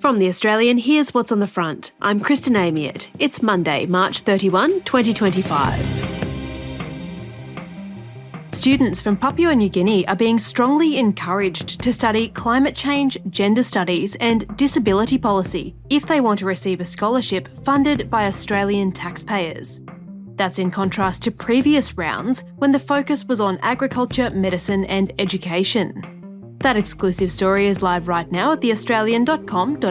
From The Australian, here's what's on the front. I'm Kristen Amiot. It's Monday, March 31, 2025. Students from Papua New Guinea are being strongly encouraged to study climate change, gender studies and disability policy if they want to receive a scholarship funded by Australian taxpayers. That's in contrast to previous rounds when the focus was on agriculture, medicine and education. That exclusive story is live right now at theaustralian.com.au.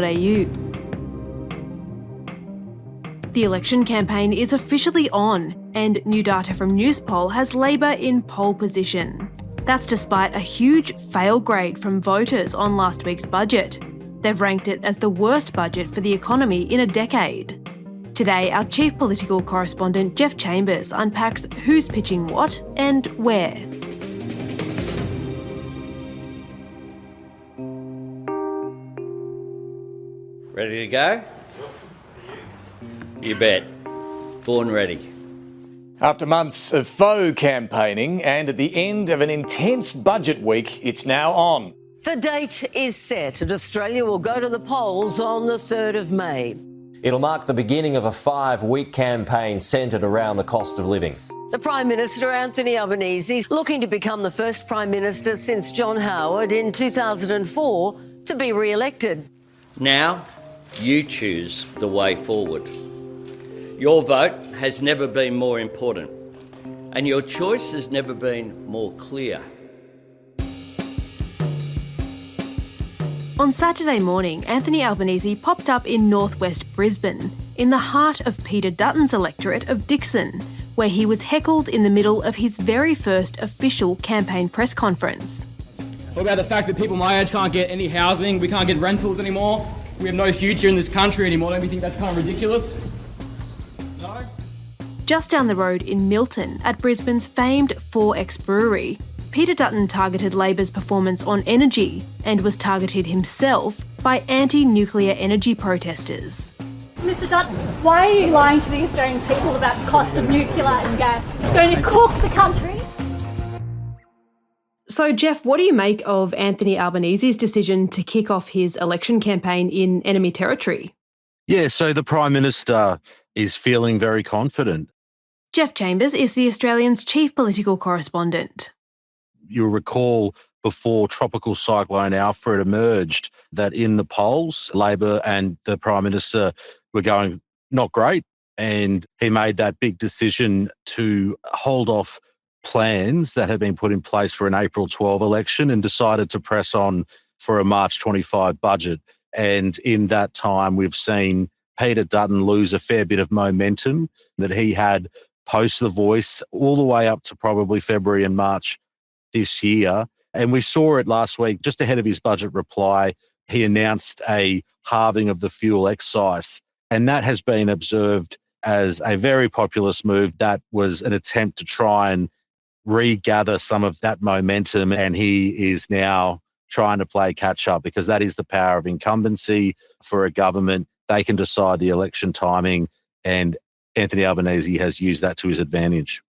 The election campaign is officially on, and new data from Newspoll has Labor in pole position. That's despite a huge fail grade from voters on last week's budget. They've ranked it as the worst budget for the economy in a decade. Today, our chief political correspondent Jeff Chambers unpacks who's pitching what and where. Ready to go? You bet. Born ready. After months of faux campaigning and at the end of an intense budget week, it's now on. The date is set and Australia will go to the polls on the 3rd of May. It'll mark the beginning of a 5-week campaign centred around the cost of living. The Prime Minister, Anthony Albanese, is looking to become the first Prime Minister since John Howard in 2004 to be re-elected. Now, you choose the way forward. Your vote has never been more important, and your choice has never been more clear. On Saturday morning, Anthony Albanese popped up in northwest Brisbane, in the heart of Peter Dutton's electorate of Dickson, where he was heckled in the middle of his very first official campaign press conference. What about the fact that people my age can't get any housing, we can't get rentals anymore, we have no future in this country anymore? Don't you think that's kind of ridiculous? No? Just down the road in Milton, at Brisbane's famed 4X brewery, Peter Dutton targeted Labor's performance on energy and was targeted himself by anti-nuclear energy protesters. Mr Dutton, why are you lying to the Australian people about the cost of nuclear and gas? It's going to cook the country. So, Jeff, what do you make of Anthony Albanese's decision to kick off his election campaign in enemy territory? Yeah, so the Prime Minister is feeling very confident. Jeff Chambers is the Australian's chief political correspondent. You'll recall before Tropical Cyclone Alfred emerged that in the polls, Labor and the Prime Minister were going not great, and he made that big decision to hold off plans that had been put in place for an April 12 election and decided to press on for a March 25 budget. And in that time, we've seen Peter Dutton lose a fair bit of momentum that he had post The Voice all the way up to probably February and March this year. And we saw it last week, just ahead of his budget reply, he announced a halving of the fuel excise. And that has been observed as a very populist move. That was an attempt to try and regather some of that momentum, and he is now trying to play catch up because that is the power of incumbency for a government. They can decide the election timing, and Anthony Albanese has used that to his advantage.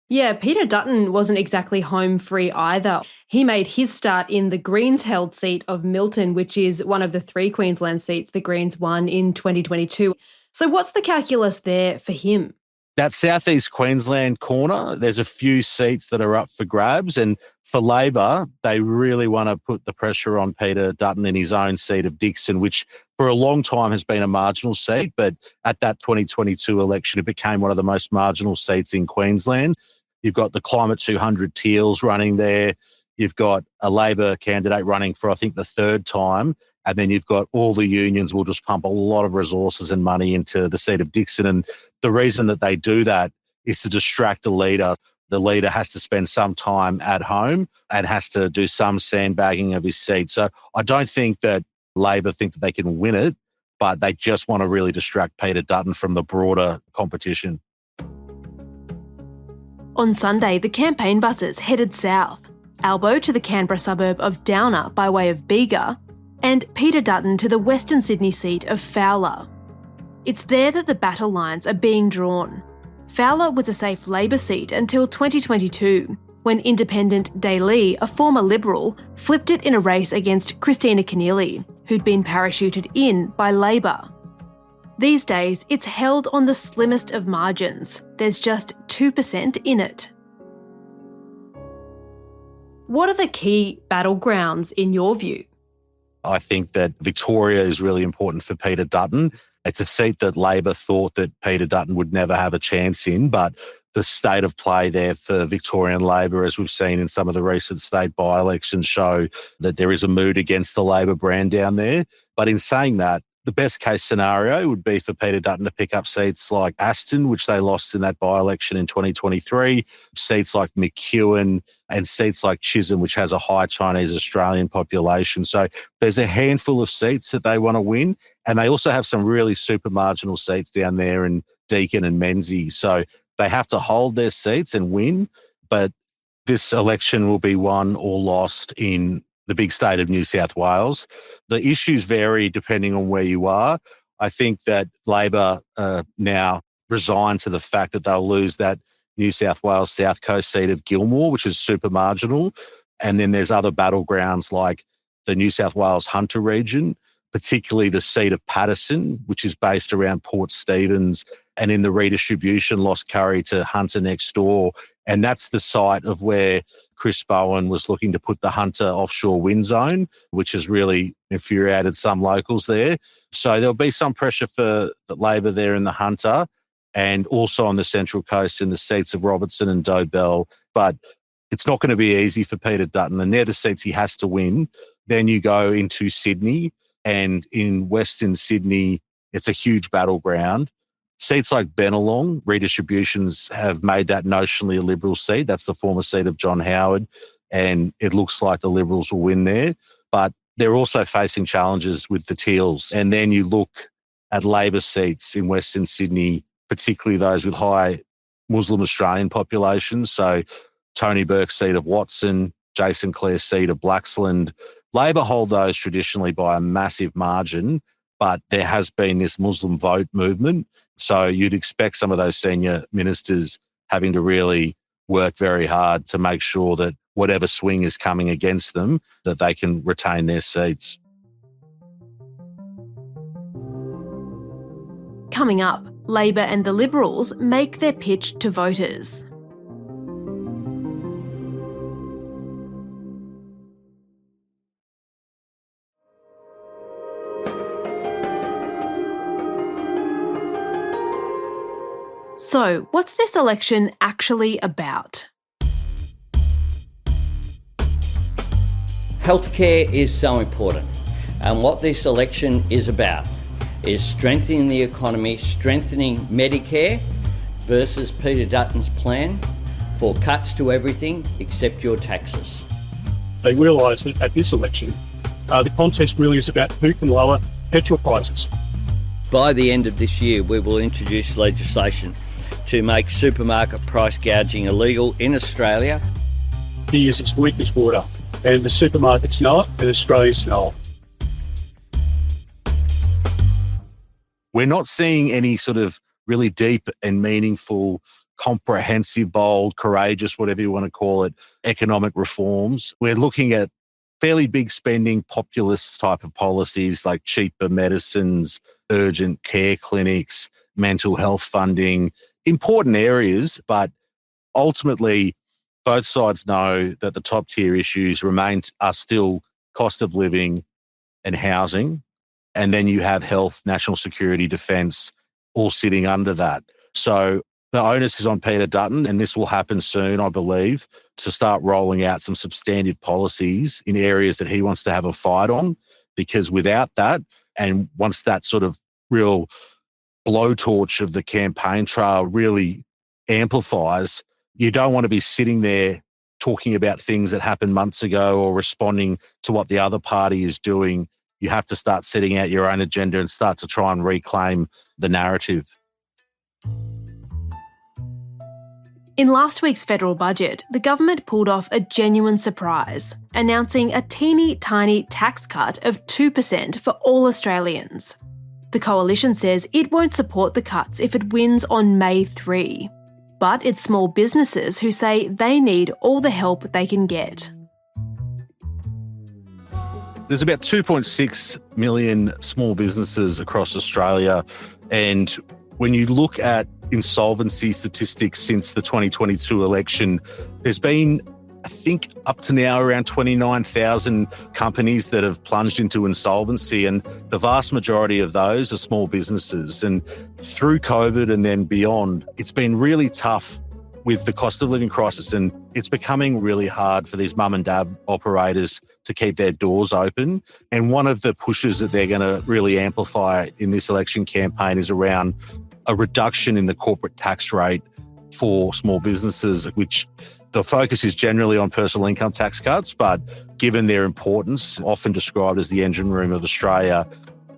Yeah, Peter Dutton wasn't exactly home free either. He made his start in the Greens-held seat of Milton, which is one of the 3 Queensland seats the Greens won in 2022. So what's the calculus there for him? That southeast Queensland corner, there's a few seats that are up for grabs, and for Labor, they really want to put the pressure on Peter Dutton in his own seat of Dickson, which for a long time has been a marginal seat, but at that 2022 election, it became one of the most marginal seats in Queensland. You've got the Climate 200 Teals running there. You've got a Labor candidate running for, I think, the 3rd time. And then you've got all the unions will just pump a lot of resources and money into the seat of Dickson. And the reason that they do that is to distract the leader. The leader has to spend some time at home and has to do some sandbagging of his seat. So I don't think that Labor think that they can win it, but they just want to really distract Peter Dutton from the broader competition. On Sunday, the campaign buses headed south, Albo to the Canberra suburb of Downer by way of Bega, and Peter Dutton to the Western Sydney seat of Fowler. It's there that the battle lines are being drawn. Fowler was a safe Labor seat until 2022, when independent Daly, a former Liberal, flipped it in a race against Christina Keneally, who'd been parachuted in by Labor. These days, it's held on the slimmest of margins. There's just 2% in it. What are the key battlegrounds in your view? I think that Victoria is really important for Peter Dutton. It's a seat that Labor thought that Peter Dutton would never have a chance in, but the state of play there for Victorian Labor, as we've seen in some of the recent state by-elections, show that there is a mood against the Labor brand down there. But in saying that, the best case scenario would be for Peter Dutton to pick up seats like Aston, which they lost in that by-election in 2023, seats like McEwen and seats like Chisholm, which has a high Chinese Australian population. So there's a handful of seats that they want to win. And they also have some really super marginal seats down there in Deakin and Menzies. So they have to hold their seats and win. But this election will be won or lost in the big state of New South Wales. The issues vary depending on where you are. I think that Labor now resigned to the fact that they'll lose that New South Wales South Coast seat of Gilmore, which is super marginal. And then there's other battlegrounds like the New South Wales Hunter region, particularly the seat of Patterson, which is based around Port Stephens, and in the redistribution lost Curry to Hunter next door. And that's the site of where Chris Bowen was looking to put the Hunter offshore wind zone, which has really infuriated some locals there. So there'll be some pressure for Labor there in the Hunter and also on the Central Coast in the seats of Robertson and Dobell. But it's not going to be easy for Peter Dutton, and they're the seats he has to win. Then you go into Sydney, and in Western Sydney, it's a huge battleground. Seats like Bennelong, redistributions have made that notionally a Liberal seat. That's the former seat of John Howard, and it looks like the Liberals will win there. But they're also facing challenges with the Teals. And then you look at Labor seats in Western Sydney, particularly those with high Muslim Australian populations. So Tony Burke's seat of Watson, Jason Clare's seat of Blaxland. Labor hold those traditionally by a massive margin, but there has been this Muslim vote movement. So you'd expect some of those senior ministers having to really work very hard to make sure that whatever swing is coming against them, that they can retain their seats. Coming up, Labor and the Liberals make their pitch to voters. So, what's this election actually about? Healthcare is so important, and what this election is about is strengthening the economy, strengthening Medicare versus Peter Dutton's plan for cuts to everything except your taxes. They realise that at this election, the contest really is about who can lower petrol prices. By the end of this year, we will introduce legislation to make supermarket price gouging illegal in Australia. He is its weakest water, and the supermarkets know it, and Australians know it. We're not seeing any sort of really deep and meaningful, comprehensive, bold, courageous, whatever you want to call it, economic reforms. We're looking at fairly big spending, populist type of policies like cheaper medicines, urgent care clinics, mental health funding, important areas, but ultimately both sides know that the top tier issues are still cost of living and housing. And then you have health, national security, defence, all sitting under that. So the onus is on Peter Dutton, and this will happen soon, I believe, to start rolling out some substantive policies in areas that he wants to have a fight on, because without that, and once that sort of real blowtorch of the campaign trail really amplifies, you don't want to be sitting there talking about things that happened months ago or responding to what the other party is doing. You have to start setting out your own agenda and start to try and reclaim the narrative. In last week's federal budget, the government pulled off a genuine surprise, announcing a teeny tiny tax cut of 2% for all Australians. The coalition says it won't support the cuts if it wins on May 3. but it's small businesses who say they need all the help they can get. There's about 2.6 million small businesses across Australia, and when you look at insolvency statistics since the 2022 election, there's been, I think, up to now around 29,000 companies that have plunged into insolvency, and the vast majority of those are small businesses. And through COVID and then beyond, it's been really tough with the cost of living crisis, and it's becoming really hard for these mum and dad operators to keep their doors open. And one of the pushes that they're going to really amplify in this election campaign is around a reduction in the corporate tax rate for small businesses, which the focus is generally on personal income tax cuts, but given their importance, often described as the engine room of Australia,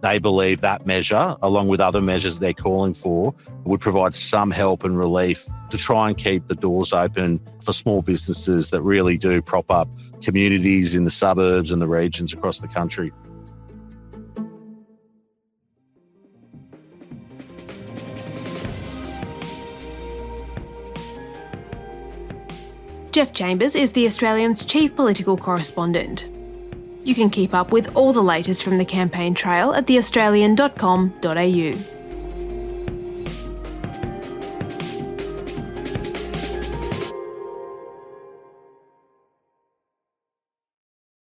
they believe that measure, along with other measures they're calling for, would provide some help and relief to try and keep the doors open for small businesses that really do prop up communities in the suburbs and the regions across the country. Jeff Chambers is The Australian's chief political correspondent. You can keep up with all the latest from the campaign trail at theaustralian.com.au.